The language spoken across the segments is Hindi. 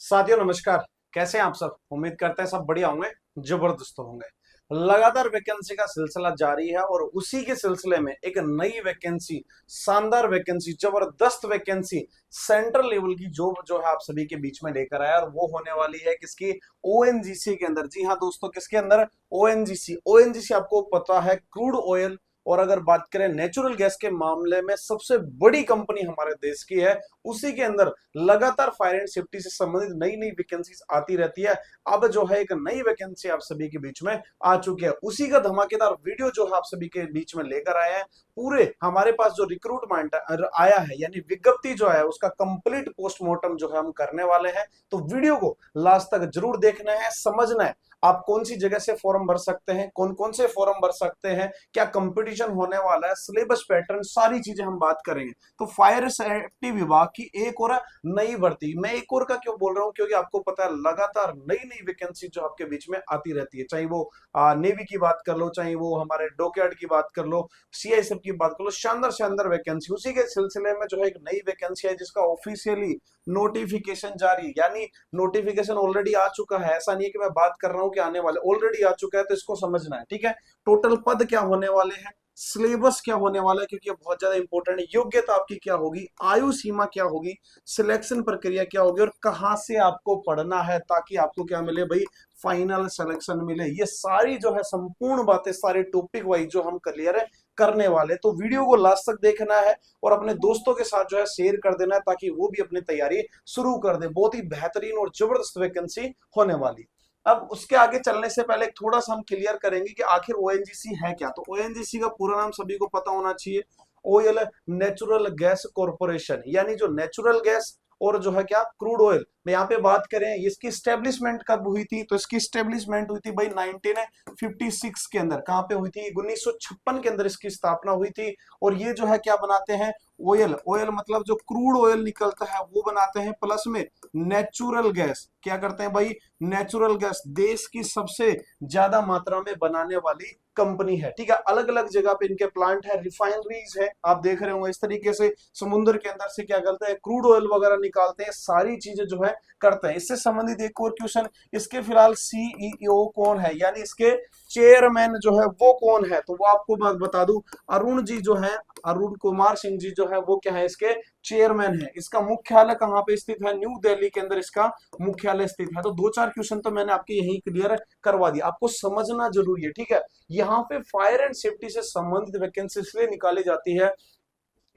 साथियों नमस्कार। कैसे हैं आप सब? उम्मीद करते हैं सब बढ़िया होंगे, जबरदस्त होंगे। लगातार वैकेंसी का सिलसिला जारी है और उसी के सिलसिले में एक नई वैकेंसी, शानदार वैकेंसी, जबरदस्त वैकेंसी सेंट्रल लेवल की जॉब जो है आप सभी के बीच में लेकर आया और वो होने वाली है किसकी? ओएनजीसी के अंदर। जी हाँ दोस्तों, किसके अंदर? ओएनजीसी। ओएनजीसी आपको पता है क्रूड ऑयल और अगर बात करें नेचुरल गैस के मामले में सबसे बड़ी कंपनी हमारे देश की है। उसी के अंदर लगातार फायर एंड सेफ्टी से संबंधित नई नई वैकेंसीज आती रहती है। अब जो है एक नई वैकेंसी आप सभी के बीच में आ चुकी है, उसी का धमाकेदार वीडियो जो है आप सभी के बीच में लेकर आए हैं। पूरे हमारे पास जो रिक्रूटमेंट आया है यानी विज्ञप्ति जो है उसका कंप्लीट पोस्टमार्टम जो है हम करने वाले हैं। तो वीडियो को लास्ट तक जरूर देखना है, समझना है आप कौन सी जगह से फॉर्म भर सकते हैं, कौन कौन से फॉर्म भर सकते हैं, क्या कंपटीशन होने वाला है, सिलेबस पैटर्न, सारी चीजें हम बात करेंगे। तो फायर सेफ्टी विभाग की एक और नई भर्ती, मैं एक और का क्यों बोल रहा हूं, क्योंकि आपको पता है लगातार नई नई वैकेंसी जो आपके बीच में आती रहती है। चाहे वो नेवी की बात कर लो, चाहे वो हमारे डॉकयार्ड की बात कर लो, सीआईएसएफ की बात कर लो, शानदार शानदार वैकेंसी। उसी के सिलसिले में जो है एक नई वैकेंसी है जिसका ऑफिशियली नोटिफिकेशन जारी, यानी नोटिफिकेशन ऑलरेडी आ चुका है। ऐसा नहीं है कि मैं बात कर रहा हूं कि आने वाले, ऑलरेडी आ चुका है, तो इसको समझना है। ठीक है, टोटल पद क्या होने वाले हैं, सिलेबस क्या होने वाला है, क्योंकि ये बहुत ज्यादा इंपॉर्टेंट है। योग्यता आपकी क्या होगी, आयु सीमा क्या होगी, सिलेक्शन प्रक्रिया क्या होगी और कहां से आपको पढ़ना है ताकि आपको क्या मिले भाई, फाइनल सिलेक्शन मिले। ये सारी जो है संपूर्ण बातें, सारे टॉपिक वाइज जो हम क्लियर है करने वाले। तो वीडियो को लास्ट तक देखना है और अपने दोस्तों के साथ जो है शेयर कर देना है ताकि वो भी अपनी तैयारी शुरू कर दे। बहुत ही बेहतरीन और जबरदस्त वैकेंसी होने वाली। अब उसके आगे चलने से पहले थोड़ा सा हम क्लियर करेंगे कि आखिर ओएनजीसी है क्या। तो ओएनजीसी का पूरा नाम सभी को पता होना चाहिए, ऑयल नेचुरल गैस कॉरपोरेशन। यानी जो नेचुरल गैस और जो है क्या, क्रूड ऑयल में यहाँ पे बात करें, इसकी स्टेब्लिशमेंट कब हुई थी? तो इसकी स्टेब्लिशमेंट हुई थी भाई 1956 के अंदर। कहाँ पे हुई थी? 1956 के अंदर इसकी स्थापना हुई थी। और ये जो है क्या बनाते हैं? ऑयल। ऑयल मतलब जो क्रूड ऑयल निकलता है वो बनाते हैं, प्लस में नेचुरल गैस क्या करते हैं भाई? नेचुरल गैस देश की सबसे ज्यादा मात्रा में बनाने वाली कंपनी है। ठीक है, अलग अलग जगह पे इनके प्लांट है, रिफाइनरीज है, आप देख रहे होंगे। इस तरीके से समुद्र के अंदर से क्या करते हैं, क्रूड ऑयल वगैरह निकालते हैं, सारी चीजें जो है करते हैं। इससे संबंधित एक और क्वेश्चन, इसके फिलहाल सीईओ कौन है, यानी इसके चेयरमैन जो है वो कौन है? तो वो आपको बात बता दूं, अरुण जी जो है, अरुण कुमार सिंह जी जो है वो क्या है, इसके चेयरमैन है। इसका मुख्यालय कहाँ पे स्थित है? न्यू दिल्ली के अंदर इसका मुख्यालय स्थित है। तो दो चार क्वेश्चन तो मैंने आपके यही क्लियर करवा दिया, आपको समझना जरूरी है। ठीक है, यहाँ पे फायर एंड सेफ्टी से संबंधित वैकेंसी इसलिए निकाली जाती है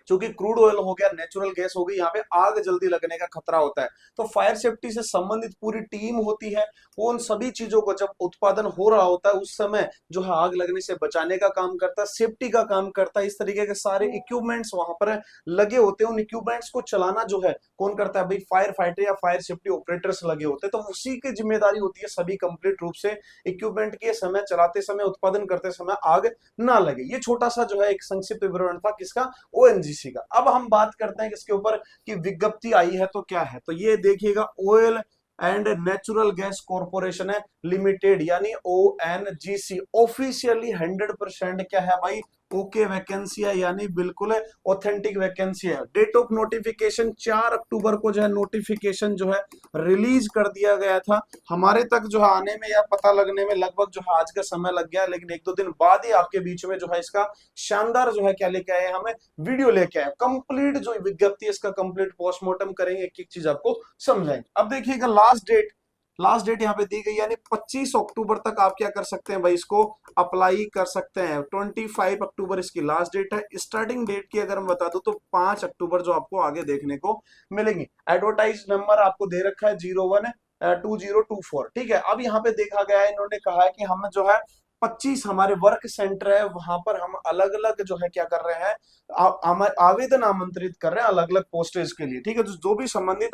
क्योंकि क्रूड ऑयल हो गया, नेचुरल गैस हो गई, यहाँ पे आग जल्दी लगने का खतरा होता है। तो फायर सेफ्टी से संबंधित पूरी टीम होती है, वो उन सभी चीजों को जब उत्पादन हो रहा होता है उस समय जो है आग लगने से बचाने का काम करता है, सेफ्टी का काम करता है। इस तरीके के सारे इक्विपमेंट्स वहां पर लगे होते हैं। उन इक्विपमेंट्स को चलाना जो है कौन करता है भाई? फायर फाइटर या फायर सेफ्टी ऑपरेटर्स लगे होते हैं। तो उसी की जिम्मेदारी होती है सभी कंप्लीट रूप से इक्विपमेंट के समय, चलाते समय, उत्पादन करते समय आग ना लगे। ये छोटा सा जो है एक संक्षिप्त विवरण था किसका? ओएनजीसी का। अब हम बात करते हैं किसके ऊपर कि विज्ञप्ति आई है तो क्या है। तो ये देखिएगा, oil and natural gas corporation है लिमिटेड, यानी ओएनजीसी। ऑफिशियली 100% क्या है भाई? ओके वैकेंसी है, यानी बिल्कुल ऑथेंटिक वैकेंसी है। डेट ऑफ नोटिफिकेशन 4 अक्टूबर को जो है नोटिफिकेशन जो है रिलीज कर दिया गया था। हमारे तक जो है आने में या पता लगने में लगभग जो है आज का समय लग गया, लेकिन एक दो दिन बाद ही आपके बीच में जो है इसका शानदार जो है क्या लेके आए, हमें वीडियो लेके आए। कंप्लीट जो विज्ञप्ति है इसका कंप्लीट पोस्टमार्टम करेंगे, एक एक चीज आपको समझाएंगे। अब देखिएगा लास्ट डेट यहाँ पे दी गई, यानी 25 अक्टूबर तक आप क्या कर सकते हैं भाई, इसको अप्लाई कर सकते हैं। 25 अक्टूबर इसकी लास्ट डेट है। स्टार्टिंग डेट की अगर मैं बता दूं तो 5 अक्टूबर जो आपको आगे देखने को मिलेंगी। एडवर्टाइज नंबर आपको दे रखा है 012024। ठीक है, अब यहाँ पे देखा गया है, इन्होंने कहा है कि हम जो है 25 हमारे वर्क सेंटर है वहां पर हम अलग अलग जो है क्या कर रहे हैं, आवेदन आमंत्रित कर रहे हैं अलग अलग पोस्टेज के लिए। ठीक है, तो जो भी संबंधित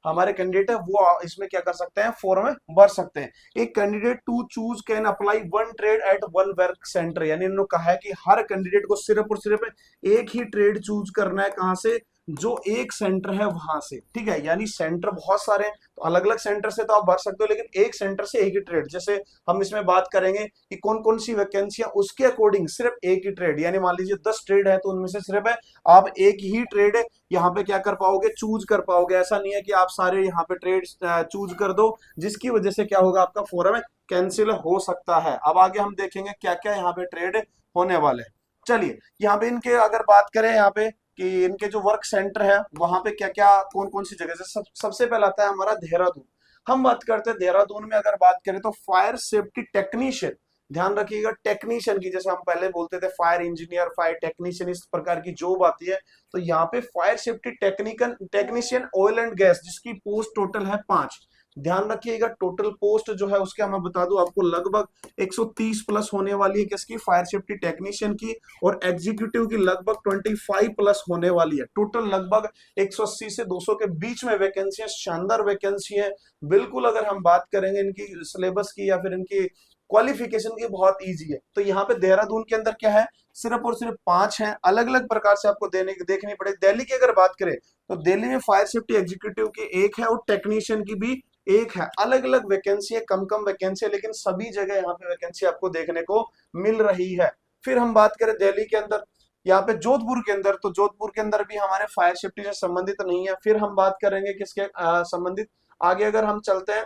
हमारे कैंडिडेट है वो इसमें क्या कर सकते हैं, फॉर्म में भर सकते हैं। एक candidate to choose can apply one trade at one work centre, यानी इन्होंने कहा है कि हर कैंडिडेट को सिर्फ और सिर्फ एक ही ट्रेड चूज करना है। कहां से? जो एक सेंटर है वहां से, ठीक है, यानी सेंटर बहुत सारे हैं तो अलग अलग सेंटर से तो आप भर सकते हो, लेकिन एक सेंटर से एक ही ट्रेड, जैसे हम इसमें बात करेंगे कि कौन कौन सी वैकेंसियां, उसके अकॉर्डिंग सिर्फ एक ही ट्रेड, यानी मान लीजिए 10 ट्रेड है तो उनमें से सिर्फ है आप एक ही ट्रेड है यहाँ पे क्या कर पाओगे, चूज कर पाओगे। ऐसा नहीं है कि आप सारे यहाँ पे ट्रेड चूज कर दो, जिसकी वजह से क्या होगा, आपका फोरम कैंसिल हो सकता है। अब आगे हम देखेंगे क्या क्या यहाँ पे ट्रेड होने वाले हैं। चलिए यहाँ पे इनके अगर बात करें यहाँ पे कि इनके जो वर्क सेंटर है वहां पे क्या क्या कौन कौन सी जगह से, सबसे पहला आता है हमारा देहरादून। हम बात करते हैं देहरादून में, अगर बात करें तो फायर सेफ्टी टेक्नीशियन, ध्यान रखिएगा टेक्नीशियन की, जैसे हम पहले बोलते थे फायर इंजीनियर, फायर टेक्नीशियन, इस प्रकार की जॉब आती है, तो यहाँ पे fire safety technician oil and gas, जिसकी पोस्ट टोटल है 5। ध्यान रखिएगा टोटल पोस्ट जो है उसके मैं बता दूं आपको लगभग 130 प्लस होने वाली है किसकी, फायर सेफ्टी टेक्नीशियन की, और एग्जीक्यूटिव की लगभग 25 प्लस होने वाली है। टोटल लगभग 180 से 200 के बीच में वैकेंसी है, शानदार वैकेंसी है बिल्कुल। अगर हम बात करेंगे इनकी सिलेबस की या फिर इनकी क्वालिफिकेशन की, बहुत इजी है। तो यहाँ पे देहरादून के अंदर क्या है, सिर्फ और सिर्फ 5 हैं, अलग अलग प्रकार से आपको देखनी पड़ेगी। दिल्ली की अगर बात करें तो दिल्ली में फायर सेफ्टी एग्जीक्यूटिव की एक है और टेक्नीशियन की भी एक है। अलग अलग वैकेंसी है, कम कम वैकेंसी है, लेकिन सभी जगह यहाँ पे वैकेंसी आपको देखने को मिल रही है। फिर हम बात करें दिल्ली के अंदर, यहाँ पे जोधपुर के अंदर, तो जोधपुर के अंदर भी हमारे फायर सेफ्टी से संबंधित नहीं है। फिर हम बात करेंगे किसके संबंधित, आगे अगर हम चलते हैं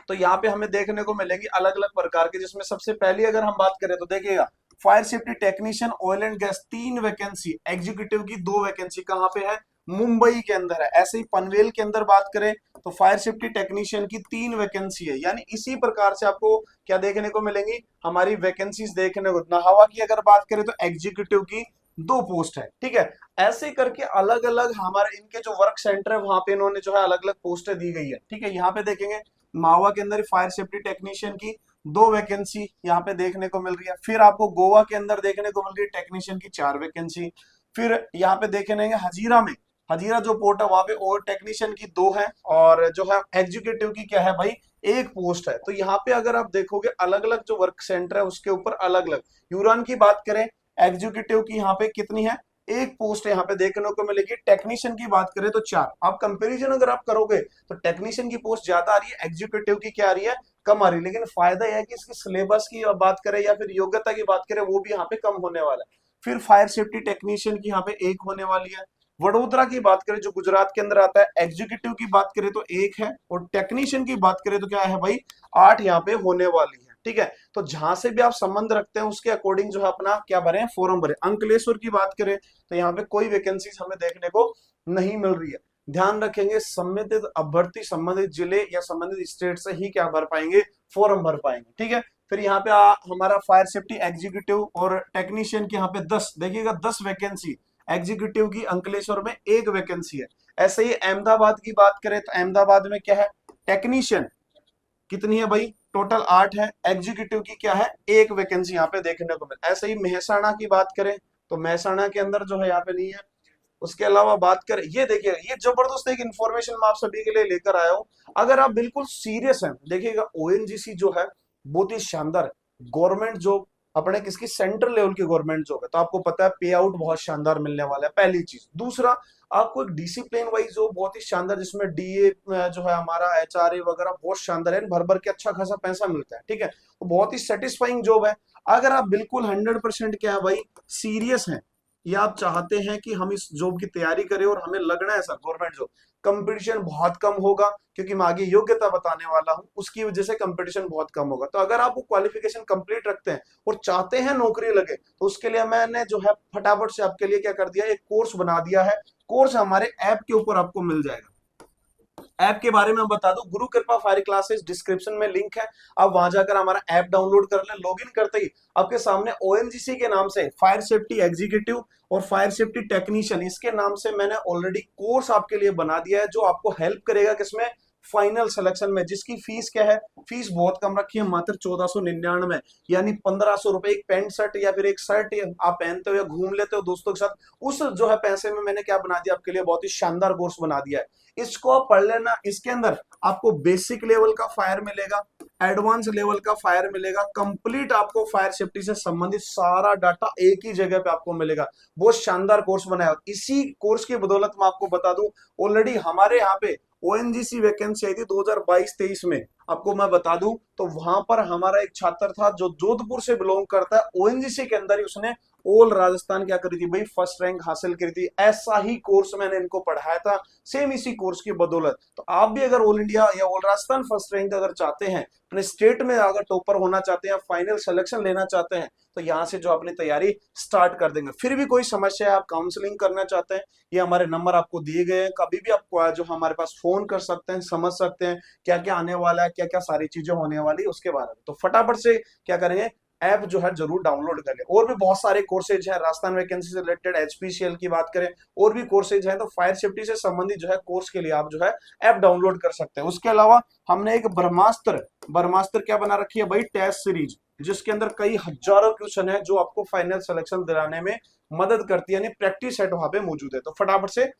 तो यहाँ पे हमें देखने को मिलेगी अलग अलग प्रकार के, जिसमें सबसे पहली अगर हम बात करें तो देखिएगा fire safety technician oil and gas 3 vacancy, executive की 2 वैकेंसी कहाँ पे है, मुंबई के अंदर है। ऐसे ही पनवेल के अंदर बात करें तो फायर सेफ्टी टेक्नीशियन की 3 वैकेंसी है। यानी इसी प्रकार से आपको क्या देखने को मिलेंगी, हमारी वैकेंसीज देखने को। नाहवा की अगर बात करें तो एग्जीक्यूटिव की 2 पोस्ट है, ठीक है। ऐसे करके अलग अलग हमारे इनके जो वर्क सेंटर है वहां पे इन्होंने जो है अलग अलग पोस्टें दी गई है, ठीक है। यहाँ पे देखेंगे मावा के अंदर फायर सेफ्टी टेक्नीशियन की 2 वैकेंसी यहाँ पे देखने को मिल रही है। फिर आपको गोवा के अंदर देखने को मिल रही है टेक्नीशियन की 4 वैकेंसी। फिर यहाँ पे देखेंगे हजीरा में, हजीरा जो पोर्ट है वहां पे और टेक्नीशियन की 2 है, और जो है एग्जीक्यूटिव की क्या है भाई, 1 पोस्ट है। तो यहाँ पे अगर आप देखोगे अलग अलग जो वर्क सेंटर है उसके ऊपर अलग अलग। यूरान की बात करें एग्जीक्यूटिव की यहाँ पे कितनी है, 1 पोस्ट यहाँ पे देखने को मिलेगी। टेक्नीशियन की बात करें तो 4। आप कंपेरिजन अगर आप करोगे तो टेक्नीशियन की पोस्ट ज्यादा आ रही है, एग्जीक्यूटिव की क्या आ रही है, कम आ रही है। लेकिन फायदा यह है कि इसकी सिलेबस की बात करें या फिर योग्यता की बात करें वो भी यहाँ पे कम होने वाला है। फिर फायर सेफ्टी टेक्नीशियन की यहाँ पे 1 होने वाली है। वडोदरा की बात करें जो गुजरात के अंदर आता है, एग्जीक्यूटिव की बात करें तो 1 है, और टेक्नीशियन की बात करें तो क्या है भाई, 8 यहाँ पे होने वाली है, ठीक है। तो जहां से भी आप संबंध रखते हैं उसके अकॉर्डिंग जो है अपना क्या भरे, फॉर्म भरे। अंकलेश्वर की बात करें तो यहाँ पे कोई वैकेंसीज हमें देखने को नहीं मिल रही है। ध्यान रखेंगे संबंधित अभ्यर्थी संबंधित जिले या संबंधित स्टेट से ही क्या भर पाएंगे, फॉर्म भर पाएंगे, ठीक है। फिर यहाँ पे हमारा फायर सेफ्टी एग्जीक्यूटिव और टेक्नीशियन की यहाँ पे 10, देखिएगा 10 वैकेंसी, एग्जीक्यूटिव की अंकलेश्वर में 1 वैकेंसी है। ऐसे ही अहमदाबाद की बात करें तो अहमदाबाद में क्या है, टेक्नीशियन कितनी है भाई, टोटल 8 है, एग्जीक्यूटिव की क्या है, 1 वैकेंसी यहाँ पे देखने को मिले। ऐसे ही मेहसाणा की बात करें तो मेहसाणा के अंदर जो है यहाँ पे नहीं है। उसके अलावा बात करें, ये देखिए ये जबरदस्त एक इन्फॉर्मेशन मैं आप सभी के लिए लेकर आया हूं। अगर आप बिल्कुल सीरियस हैं, देखिएगा ओएनजीसी जो है बहुत ही शानदार गवर्नमेंट जॉब, अपने किसकी, सेंट्रल लेवल की गवर्नमेंट जॉब है, तो आपको पता है पे आउट बहुत शानदार मिलने वाला है, पहली चीज। दूसरा, आपको एक डिसिप्लिन वाइज जॉब बहुत ही शानदार, जिसमें डीए जो है हमारा एचआरए वगैरह बहुत शानदार है, भर भर के अच्छा खासा पैसा मिलता है, ठीक है। तो बहुत ही सेटिस्फाइंग जॉब है। अगर आप बिल्कुल 100% क्या है भाई सीरियस हैं, या आप चाहते हैं कि हम इस जॉब की तैयारी करें और हमें लगना है सर गवर्नमेंट जॉब, कंपटीशन बहुत कम होगा, क्योंकि मैं आगे योग्यता बताने वाला हूं, उसकी वजह से कंपटीशन बहुत कम होगा। तो अगर आप वो क्वालिफिकेशन कंप्लीट रखते हैं और चाहते हैं नौकरी लगे, तो उसके लिए मैंने जो है फटाफट से आपके लिए क्या कर दिया, एक कोर्स बना दिया है। कोर्स हमारे ऐप के ऊपर आपको मिल जाएगा। ऐप के बारे में हम बता दूं, गुरु कृपा फायर क्लासेस, डिस्क्रिप्शन में लिंक है, आप वहां जाकर हमारा ऐप डाउनलोड कर लें। लॉगिन करते ही आपके सामने ओएनजीसी के नाम से फायर सेफ्टी एग्जीक्यूटिव और फायर सेफ्टी टेक्नीशियन, इसके नाम से मैंने ऑलरेडी कोर्स आपके लिए बना दिया है, जो आपको हेल्प करेगा किसमें, फाइनल सिलेक्शन में। जिसकी फीस क्या है, फीस बहुत कम रखी है, मात्र 1499, यानी 1500 रुपए एक पैंट शर्ट या फिर एक शर्ट आप पहनते हो या घूम लेते हो दोस्तों के साथ, उस जो है पैसे में मैंने क्या बना दिया आपके लिए, बहुत ही शानदार कोर्स बना दिया है। इसको आप पढ़ लेना। इसके अंदर आपको बेसिक लेवल का फायर मिलेगा, एडवांस लेवल का फायर मिलेगा, कंप्लीट आपको फायर सेफ्टी से संबंधित सारा डाटा एक ही जगह पे आपको मिलेगा। बहुत शानदार कोर्स बनाया। इसी कोर्स की बदौलत मैं आपको बता दूं, ऑलरेडी हमारे यहाँ पे ओएनजीसी वैकेंसी आई थी 2022-23 में, आपको मैं बता दूं, तो वहां पर हमारा एक छात्र था जो जोधपुर से बिलोंग करता है, ओएनजीसी के अंदर ही उसने ऑल राजस्थान क्या करी थी भाई, फर्स्ट रैंक हासिल करी थी। ऐसा ही कोर्स मैंने इनको पढ़ाया था, सेम इसी कोर्स की बदौलत। तो आप भी अगर ऑल इंडिया या ऑल राजस्थान फर्स्ट रैंक अगर चाहते हैं, अपने स्टेट में अगर टॉपर होना चाहते हैं, फाइनल सिलेक्शन लेना चाहते हैं, तो यहाँ से जो अपनी तैयारी स्टार्ट कर देंगे। फिर भी कोई समस्या है, आप काउंसलिंग करना चाहते हैं, ये हमारे नंबर आपको दिए गए हैं, कभी भी आपको जो हमारे पास फोन कर सकते हैं, समझ सकते हैं क्या क्या आने वाला है, क्या क्या सारी चीजें होने वाली उसके बारे में। तो फटाफट से क्या करेंगे, ऐप जो है जरूर डाउनलोड कर ले। और भी बहुत सारे कोर्सेज हैं, राजस्थान वैकेंसी से रिलेटेड, एचपीसीएल की बात करें, और भी कोर्सेज हैं, तो फायर सेफ्टी से संबंधित जो है कोर्स के लिए आप जो है ऐप डाउनलोड कर सकते हैं। उसके अलावा हमने एक ब्रह्मास्त्र ब्रह्मास्त्र क्या बना रखी है भाई, टेस्ट सीरीज, जिसके अंदर कई हजारों क्वेश्चन है जो आपको फाइनल सिलेक्शन दिलाने में मदद करती है, यानी प्रैक्टिस सेट वहां पे मौजूद है। तो फटाफट से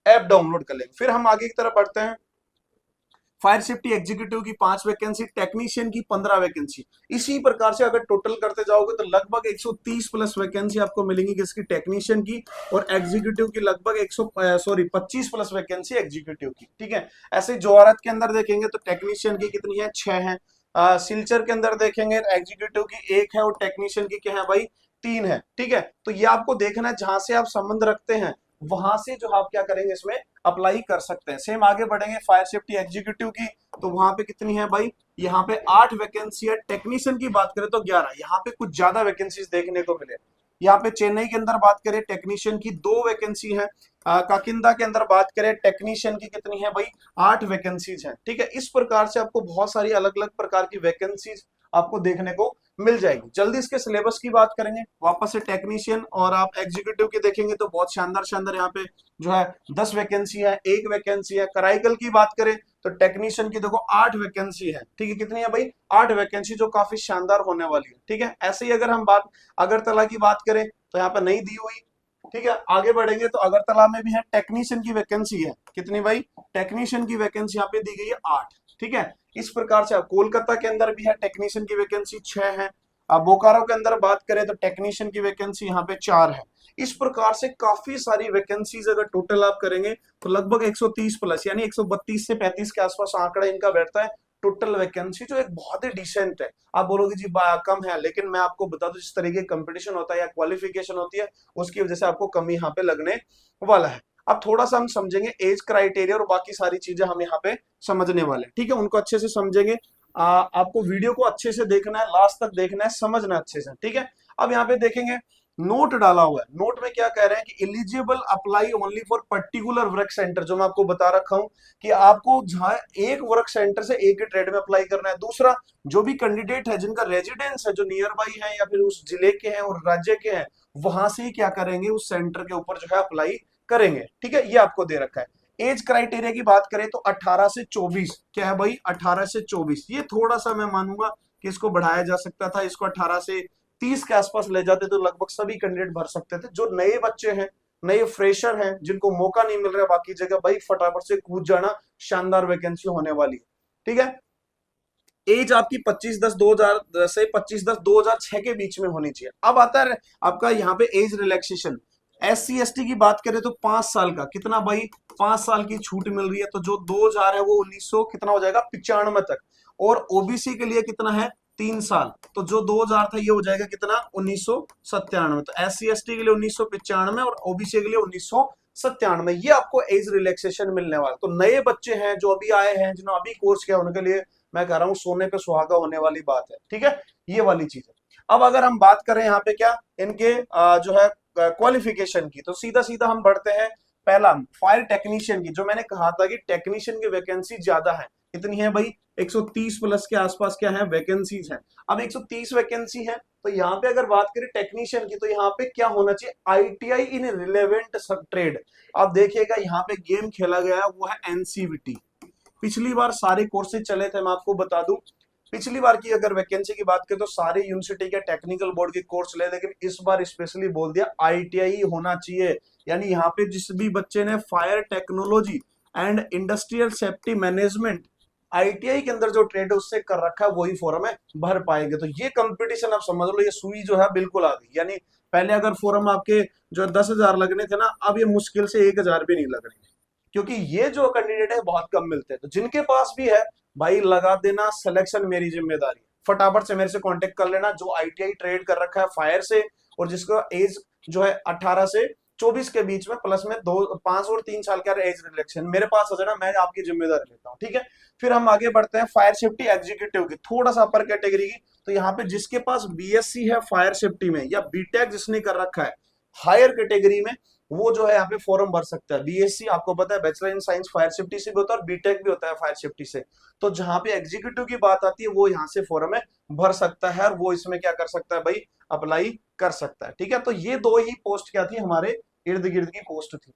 ऐप डाउनलोड कर लेंगे। फिर हम आगे की तरफ बढ़ते हैं। फायर सेफ्टी एग्जीक्यूटिव की 5 वैकेंसी, टेक्नीशियन की 15 वैकेंसी। इसी प्रकार से अगर टोटल करते जाओगे तो लगभग 130 प्लस वैकेंसी आपको मिलेंगी किसकी, टेक्नीशियन की, और एग्जीक्यूटिव की लगभग 25 प्लस वैकेंसी एग्जीक्यूटिव की। ठीक है, ऐसे जोहरत के अंदर देखेंगे तो टेक्नीशियन की कितनी है, 6 है। सिलचर के अंदर देखेंगे एग्जीक्यूटिव की 1 है और टेक्नीशियन की क्या है भाई, 3 है। ठीक है, तो ये आपको देखना है, जहां से आप संबंध रखते हैं वहां से जो आप क्या करेंगे, इसमें अप्लाई कर सकते हैं। सेम आगे बढ़ेंगे फायर सेफ्टी एग्जीक्यूटिव की, तो वहां पे कितनी है भाई, यहाँ पे 8 वैकेंसी है। टेक्नीशियन की बात करें तो 11, यहाँ पे कुछ ज्यादा वैकेंसीज देखने को मिले। यहाँ पे चेन्नई के अंदर बात करें टेक्नीशियन की 2 वैकेंसी है। काकिंदा के अंदर बात करें टेक्नीशियन की कितनी है भाई, 8 वैकेंसीज है। ठीक है, इस प्रकार से आपको बहुत सारी अलग अलग प्रकार की वैकेंसीज आपको देखने को मिल जाएगी। जल्दी इसके सिलेबस की बात करेंगे, वापस से टेक्नीशियन और आप एग्जीक्यूटिव की देखेंगे तो बहुत शानदार शानदार यहाँ पे जो है 10 वैकेंसी है, 1 वैकेंसी है। कराईकल की बात करें तो टेक्नीशियन की देखो 8 वैकेंसी है। ठीक है, कितनी है भाई, 8 वैकेंसी, जो काफी शानदार होने वाली है। ठीक है, ऐसे ही अगर हम बात अगरतला की बात करें तो यहाँ पे नहीं दी हुई। ठीक है, आगे बढ़ेंगे तो अगरतला में भी है, टेक्नीशियन की वैकेंसी है कितनी भाई, टेक्नीशियन की वैकेंसी यहाँ पे दी गई है 8। ठीक है, इस प्रकार से कोलकाता के अंदर भी है टेक्नीशियन की वैकेंसी 6 है। अब बोकारो के अंदर बात करें तो टेक्नीशियन की वैकेंसी यहाँ पे 4 है। इस प्रकार से काफी सारी वैकेंसीज अगर टोटल आप करेंगे तो लगभग 130 प्लस, यानी 132 से 35 के आसपास आंकड़ा इनका बैठता है टोटल वैकेंसी, जो एक बहुत ही डिसेंट है। आप बोलोगे जी कम है, लेकिन मैं आपको बता दूं जिस तरीके कंपटीशन होता है या क्वालिफिकेशन होती है, उसकी वजह से आपको कम यहाँ पे लगने वाला है। अब थोड़ा सा हम समझेंगे एज क्राइटेरिया और बाकी सारी चीजें हम यहाँ पे समझने वाले हैं। ठीक है, उनको अच्छे से समझेंगे। आपको वीडियो को अच्छे से देखना है, लास्ट तक देखना है, समझना अच्छे से। ठीक है, अब यहाँ पे देखेंगे नोट डाला हुआ है। नोट में क्या कह रहे हैं कि eligible apply only for particular work centre, जो मैं आपको बता रखा हूं कि आपको जहां एक वर्क सेंटर से एक ही ट्रेड में अप्लाई करना है। दूसरा, जो भी कैंडिडेट है जिनका रेजिडेंस है, जो नियर बाई है या फिर उस जिले के हैं और राज्य के हैं, वहां से ही क्या करेंगे, उस सेंटर के ऊपर जो है अप्लाई करेंगे। ठीक है, ये आपको दे रखा है। एज क्राइटेरिया की बात करें तो 18 से 24, क्या है भाई, 18 से 24। ये थोड़ा सा मैं मानूंगा कि इसको बढ़ाया जा सकता था, इसको 18 से 30 के आसपास ले जाते तो लगभग सभी कैंडिडेट भर सकते थे। जो नए बच्चे हैं, नए फ्रेशर हैं, जिनको मौका नहीं मिल रहा बाकी जगह, भाई फटाफट से कूद जाना, शानदार वैकेंसी होने वाली है। ठीक है, एज आपकी 25/10/2000 से 25/10/2006 के बीच में होनी चाहिए। अब आता है आपका यहाँ पे एज रिलैक्सेशन। SC ST की बात करें तो 5 साल का कितना भाई, 5 साल की छूट मिल रही है। तो जो 2000 है वो 1900 कितना हो जाएगा, 95 तक। और ओबीसी के लिए कितना है, 3 साल। तो जो 2000 था ये हो जाएगा कितना, 1997। तो SC ST के लिए 1995 और ओबीसी के लिए 1997। ये आपको एज रिलैक्सेशन मिलने वाला। तो नए बच्चे हैं जो अभी आए हैं, जिन्होंने अभी कोर्स किया, उनके लिए मैं कह रहा हूँ सोने पे सुहागा होने वाली बात है। ठीक है, ये वाली चीज है। अब अगर हम बात करें यहाँ पे क्या इनके जो है क्वालिफिकेशन की, तो सीधा सीधा हम बढ़ते हैं। पहला फायर टेक्नीशियन की, जो मैंने कहा था कि टेक्नीशियन की वैकेंसी ज्यादा है। कितनी है भाई, 130 प्लस के आसपास क्या है, वैकेंसीज है। अब 130 वैकेंसी है, तो यहाँ पे अगर बात करें टेक्नीशियन की, तो यहाँ पे क्या होना चाहिए, ITI इन रिलेवेंट सब ट्रेड। आप देखिएगा यहाँ पे गेम खेला गया है, वो है NCVT। पिछली बार सारे कोर्सेज चले थे, मैं आपको बता दूं। पिछली बार की अगर वैकेंसी की बात करें तो सारे यूनिवर्सिटी के टेक्निकल बोर्ड के कोर्स ले, लेकिन इस बार स्पेशली बोल दिया ITI होना चाहिए। यानी यहाँ पे जिस भी बच्चे ने fire technology and industrial safety management ITI के अंदर जो ट्रेड है उससे कर रखा है वही फोरम है भर पाएंगे। तो ये कंपटीशन आप समझ लो, ये सुई जो है बिल्कुल आ गई। यानी पहले अगर फोरम आपके जो 10,000 लगने थे ना, अब ये मुश्किल से 1,000 भी नहीं लग रहे, क्योंकि ये जो कैंडिडेट है बहुत कम मिलते हैं। तो जिनके पास भी है भाई लगा देना, सिलेक्शन मेरी जिम्मेदारी है। फटाफट से मेरे से कांटेक्ट कर लेना जो आईटीआई ट्रेड कर रखा है फायर से, और जिसका एज जो है 18 से 24 के बीच में, प्लस में 5 और 3 साल का एज रिलेक्शन, मेरे पास हो जाना, मैं आपकी जिम्मेदारी लेता हूँ। ठीक है, फिर हम आगे बढ़ते हैं फायर सेफ्टी एग्जीक्यूटिव की, थोड़ा सा अपर कैटेगरी की। तो यहाँ पे जिसके पास बीएससी है फायर सेफ्टी में, या बीटेक जिसने कर रखा है हायर कैटेगरी में, वो जो है यहाँ पे फॉर्म भर सकता है। बीएससी आपको पता है bachelor in science fire safety से भी होता है, और बीटेक भी होता है फायर सेफ्टी से। तो जहां पे एग्जीक्यूटिव की बात आती है वो यहाँ से फॉर्म है भर सकता है, और वो इसमें क्या कर सकता है भाई, अप्लाई कर सकता है। ठीक है, तो ये दो ही पोस्ट क्या थी, हमारे इर्द गिर्द की पोस्ट थी।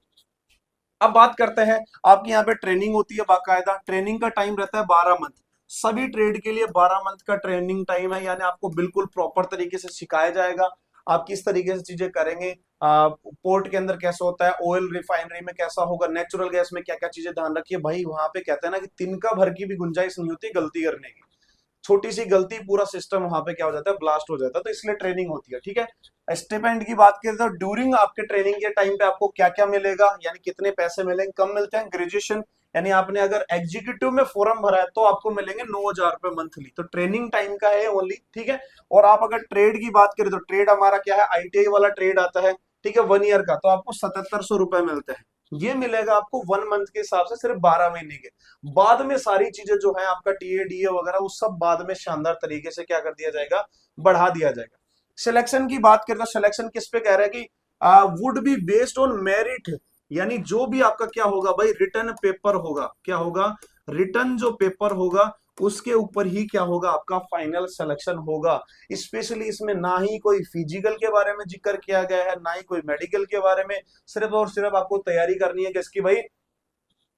अब बात करते हैं, आपकी यहाँ पे ट्रेनिंग होती है बाकायदा, ट्रेनिंग का टाइम रहता है 12 मंथ। सभी ट्रेड के लिए 12 मंथ का ट्रेनिंग टाइम है, यानी आपको बिल्कुल प्रॉपर तरीके से सिखाया जाएगा आप किस तरीके से चीजें करेंगे। पोर्ट के अंदर कैसा होता है, ऑयल रिफाइनरी में कैसा होगा, नेचुरल गैस में क्या क्या चीजें ध्यान रखिए भाई। वहां पे कहते हैं ना कि तिनका भर की भी गुंजाइश नहीं होती गलती करने की, छोटी सी गलती पूरा सिस्टम वहां पे क्या हो जाता है, ब्लास्ट हो जाता है। तो इसलिए ट्रेनिंग होती है। ठीक है, स्टिपेंड की बात करें तो ड्यूरिंग आपके ट्रेनिंग के टाइम पे आपको क्या क्या मिलेगा, यानी कितने पैसे मिलेंगे, कम मिलते हैं। ग्रेजुएशन यानी आपने अगर एग्जीक्यूटिव में फॉर्म भरा है तो आपको मिलेंगे 9,000 रुपए मंथली, तो ट्रेनिंग टाइम का है ओनली। ठीक है, और आप अगर ट्रेड की बात करें तो ट्रेड हमारा क्या है, आईटीआई वाला ट्रेड आता है। ठीक है, 1 ईयर का, तो आपको 7,700 रुपए मिलते हैं। ये मिलेगा आपको 1 मंथ के हिसाब से, सिर्फ 12 महीने के। बाद में सारी चीजें जो है आपका टीए डीए वगैरह वो सब बाद में शानदार तरीके से क्या कर दिया जाएगा, बढ़ा दिया जाएगा। सिलेक्शन की बात करें तो सिलेक्शन किस पे कह रहा है कि would be based on merit, यानी जो भी आपका क्या होगा भाई, रिटर्न पेपर होगा, क्या होगा, रिटर्न जो पेपर होगा उसके ऊपर ही क्या होगा, आपका फाइनल सिलेक्शन होगा। स्पेशली इसमें ना ही कोई फिजिकल के बारे में जिक्र किया गया है, ना ही कोई मेडिकल के बारे में। सिर्फ और सिर्फ आपको तैयारी करनी है कि इसकी भाई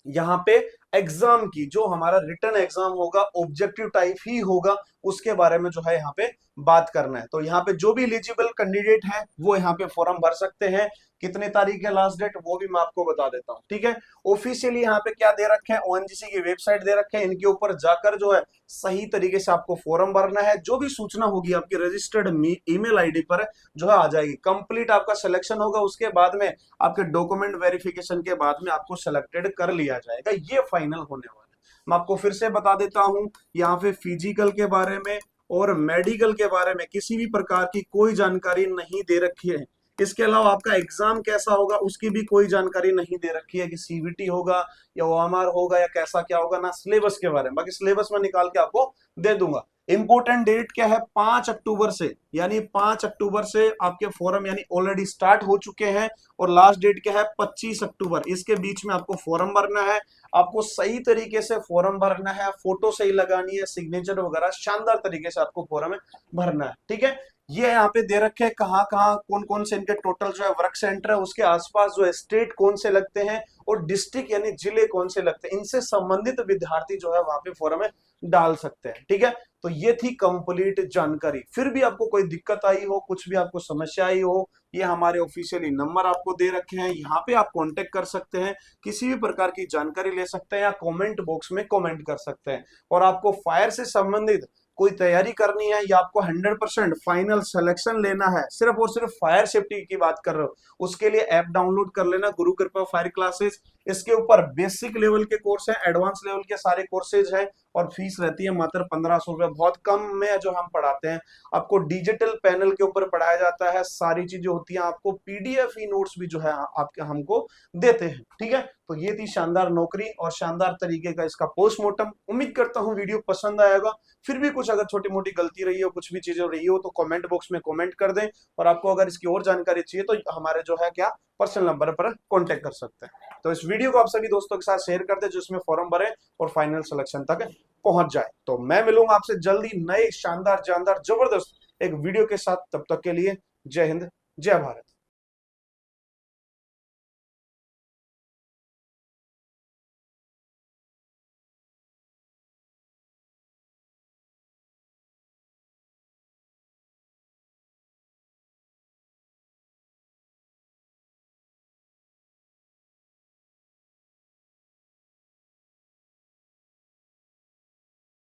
यहाँ पे एग्जाम की, जो हमारा रिटर्न एग्जाम होगा ऑब्जेक्टिव टाइप ही होगा, उसके बारे में जो है यहाँ पे बात करना है। तो यहाँ पे जो भी एलिजिबल कैंडिडेट है वो यहाँ पे फॉर्म भर सकते हैं। कितने तारीख है लास्ट डेट वो भी मैं आपको बता देता हूँ। ठीक है, ऑफिशियली यहाँ पे क्या दे रखे हैं, ओएनजीसी की वेबसाइट दे रखे हैं, इनके ऊपर जाकर जो है सही तरीके से आपको फॉर्म भरना है। जो भी सूचना होगी आपकी रजिस्टर्ड ईमेल आईडी पर जो है आ जाएगी। कंप्लीट आपका सिलेक्शन होगा, उसके बाद में आपके डॉक्यूमेंट वेरिफिकेशन के बाद में आपको सिलेक्टेड कर लिया जाएगा। ये फाइनल होने वाला है। मैं आपको फिर से बता देता हूं, यहाँ पे फिजिकल के बारे में और मेडिकल के बारे में किसी भी प्रकार की कोई जानकारी नहीं दे रखी है। इसके अलावा आपका एग्जाम कैसा होगा उसकी भी कोई जानकारी नहीं दे रखी है, कि सीवीटी होगा या ओएमआर होगा या कैसा क्या होगा, ना सिलेबस के बारे में। बाकी सिलेबस में निकाल के आपको दे दूंगा। इंपोर्टेंट डेट क्या है, 5 अक्टूबर से, यानी 5 अक्टूबर से आपके फॉर्म यानी ऑलरेडी स्टार्ट हो चुके हैं, और लास्ट डेट क्या है 25 अक्टूबर। इसके बीच में आपको फॉर्म भरना है। आपको सही तरीके से फॉर्म भरना है, फोटो सही लगानी है, सिग्नेचर वगैरह शानदार तरीके से आपको फॉर्म भरना है। ठीक है, ये यहाँ पे दे रखे हैं कहाँ कहाँ कौन कौन से इनके टोटल जो है वर्क सेंटर है, उसके आसपास जो है स्टेट कौन से लगते हैं, और डिस्ट्रिक्ट यानी जिले कौन से लगते हैं। इनसे संबंधित विद्यार्थी जो है वहां पे फॉर्म में डाल सकते हैं। ठीक है, तो ये थी कंप्लीट जानकारी। फिर भी आपको कोई दिक्कत आई हो, कुछ भी आपको समस्या आई हो, ये हमारे ऑफिशियली नंबर आपको दे रखे हैं, यहाँ पे आप कांटेक्ट कर सकते हैं, किसी भी प्रकार की जानकारी ले सकते हैं, या कमेंट बॉक्स में कमेंट कर सकते हैं। और आपको फायर से संबंधित कोई तैयारी करनी है, या आपको 100% फाइनल सिलेक्शन लेना है, सिर्फ और सिर्फ फायर सेफ्टी की बात कर रहे हो, उसके लिए ऐप डाउनलोड कर लेना, गुरु कृपा फायर क्लासेस। इसके ऊपर बेसिक लेवल के कोर्स हैं, एडवांस लेवल के सारे कोर्सेज हैं, और फीस रहती है मात्र 1,500 रुपए, बहुत कम में जो हम पढ़ाते हैं। आपको डिजिटल पैनल के ऊपर पढ़ाया जाता है, सारी चीजें होती हैं, आपको पीडीएफ ई नोट्स भी जो है आपके हमको देते हैं। ठीक है, तो ये थी शानदार नौकरी और शानदार तरीके का इसका पोस्टमार्टम। उम्मीद करता हूँ वीडियो पसंद आएगा। फिर भी कुछ अगर छोटी मोटी गलती रही हो, कुछ भी चीजें रही हो, तो कमेंट बॉक्स में कमेंट कर दें। और आपको अगर इसकी और जानकारी चाहिए तो हमारे जो है क्या पर्सनल नंबर पर कांटेक्ट कर सकते हैं। तो इस वीडियो को आप सभी दोस्तों के साथ शेयर कर दें जो इसमें फॉर्म भरे और फाइनल सिलेक्शन तक पहुंच जाए। तो मैं मिलूंगा आपसे जल्दी नए शानदार जानदार जबरदस्त एक वीडियो के साथ। तब तक के लिए जय हिंद, जय भारत।